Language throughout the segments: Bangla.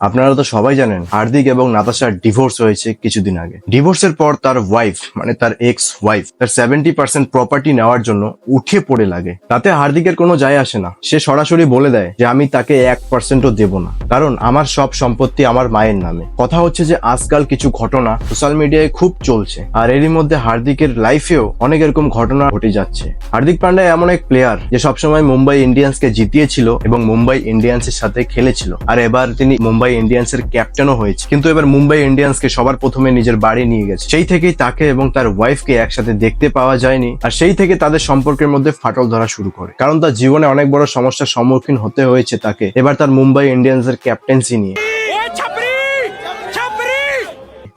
আপনারা তো সবাই জানেন হার্দিক এবং নাতাশার ডিভোর্স হয়েছে কিছুদিন আগে। ডিভোর্সের পর তার ওয়াইফ মানে তার এক্স ওয়াইফ তার 70% প্রপার্টি নেওয়ার জন্য উঠে পড়ে লাগে। তাতে হার্দিকের কোনো যায় আসে না। সে সরাসরি বলে দেয় যে আমি তাকে 1%ও দেব না, কারণ আমার সব সম্পত্তি আমার মায়ের নামে। কথা হচ্ছে যে আজকাল কিছু ঘটনা সোশ্যাল মিডিয়ায় খুব চলছে, আর এরই মধ্যে হার্দিকের লাইফেও অনেক এরকম ঘটনা ঘটে যাচ্ছে। হার্দিক পান্ডা এমন এক প্লেয়ার যে সবসময় মুম্বাই ইন্ডিয়ান্সকে জিতিয়েছিল এবং মুম্বাই ইন্ডিয়ান্সের সাথে খেলেছিল, আর এবার তিনি মুম্বাই ইন্ডিয়ান্সের ক্যাপ্টেনও হয়েছে। কিন্তু এবার মুম্বাই ইন্ডিয়ান্সকে সবার প্রথমে নিজের বাড়ি নিয়ে গেছে। সেই থেকেই তাকে এবং তার ওয়াইফকে একসাথে দেখতে পাওয়া যায়নি, আর সেই থেকে তাদের সম্পর্কের মধ্যে ফাটল ধরা শুরু করে, কারণ তার জীবনে অনেক বড় সমস্যার সম্মুখীন হতে হয়েছে তাকে এবার তার মুম্বাই ইন্ডিয়ান্সের ক্যাপ্টেন্সি নিয়ে।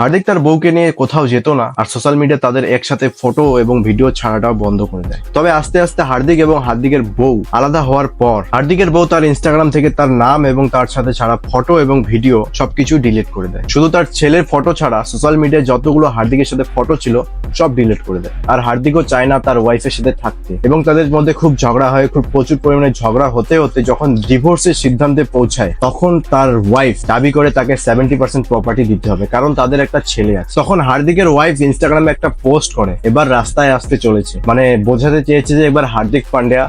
হার্দিক তার বউকে নিয়ে কোথাও যেত না, আর সোশ্যাল মিডিয়া তাদের একসাথে ফটো এবং ভিডিও ছাড়াটাও বন্ধ করে দেয়। তবে আস্তে আস্তে হার্দিক এবং হার্দিকের বউ আলাদা হওয়ার পর হার্দিকের বউ তার ইনস্টাগ্রাম থেকে তার নাম এবং তার সাথে ছাড়া ফটো এবং ভিডিও সবকিছু ডিলিট করে দেয়। শুধু তার ছেলের ফটো ছাড়া সোশ্যাল মিডিয়ায় যতগুলো হার্দিকের সাথে ফটো ছিল সব ডিলিট করে দেয়। আর হার্দিকও চায় না তার ওয়াইফের সাথে থাকতে, এবং তাদের মধ্যে খুব ঝগড়া হয়। খুব প্রচুর পরিমাণে ঝগড়া হতে হতে যখন ডিভোর্সের সিদ্ধান্তে পৌঁছায়, তখন তার ওয়াইফ দাবি করে তাকে 70% প্রপার্টি দিতে হবে, কারণ তাদের একটা ছেলে আছে। তখন হার্দিকের ওয়াইফ ইনস্টাগ্রামে একটা পোস্ট করে, এবার রাস্তায় আসতে চলেছে, মানে বোঝাতে চেয়েছে যে এবার হার্দিক পান্ডিয়া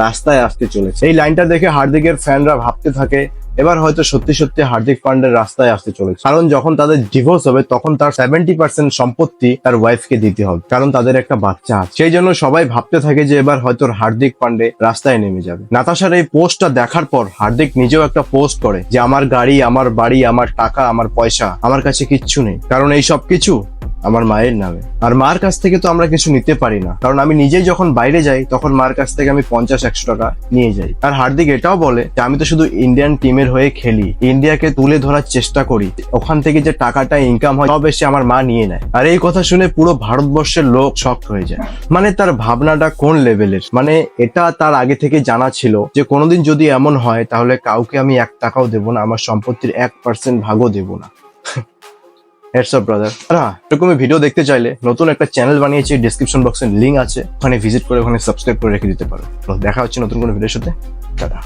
রাস্তায় আসতে চলেছে। এই লাইনটা দেখে হার্দিকের ফ্যানরা ভাবতে থাকে এবার হয়তো সত্যি সত্যি হার্দিক পান্ডিয়া রাস্তায় আসতে চলেছে, কারণ যখন তাদের ডিভোর্স হবে তখন তার 70% সম্পত্তি তার ওয়াইফকে দিতে হবে, কারণ তাদের একটা বাচ্চা আছে। সেই জন্য সবাই ভাবতে থাকে যে এবার হয়তো হার্দিক পান্ডে রাস্তায় নেমে যাবে। নাতাশার এই পোস্টটা দেখার পর হার্দিক নিজেও একটা পোস্ট করে যে আমার গাড়ি, আমার বাড়ি, আমার টাকা, আমার পয়সা, আমার কাছে কিচ্ছু নেই, কারণ এই সব কিছু আমার মায়ের নামে। আর মার কাছ থেকে তো আমরা কিছু নিতে পারি না, কারণ আমি নিজেই যখন বাইরে যাই তখন মার কাছ থেকে আমি 50-100 টাকা নিয়ে যাই। আর হার্দিক এটাও বলে যে আমি তো শুধু ইন্ডিয়ান টিমের হয়ে খেলি, ইন্ডিয়াকে তুলে ধরার চেষ্টা করি, ওখান থেকে যে টাকাটা ইনকাম হয় সব এসে আমার মা নিয়ে নেয়। আর এই কথা শুনে পুরো ভারতবর্ষের লোক শক হয়ে যায়। মানে তার ভাবনাটা কোন লেভেলের। মানে এটা তার আগে থেকে জানা ছিল যে কোনোদিন যদি এমন হয় তাহলে কাউকে আমি 1 টাকাও দেবো না, আমার সম্পত্তির 1% ভাগও দেবো না। Heads up brother. এরকমই ভিডিও দেখতে চাইলে নতুন একটা চ্যানেল বানিয়েছি, ডিসক্রিপশন বক্সে লিঙ্ক আছে, ওখানে ভিজিট করে ওখানে সাবস্ক্রাইব করে রেখে দিতে পারো। দেখা হচ্ছে নতুন কোনো ভিডিওর সাথে। টাটা।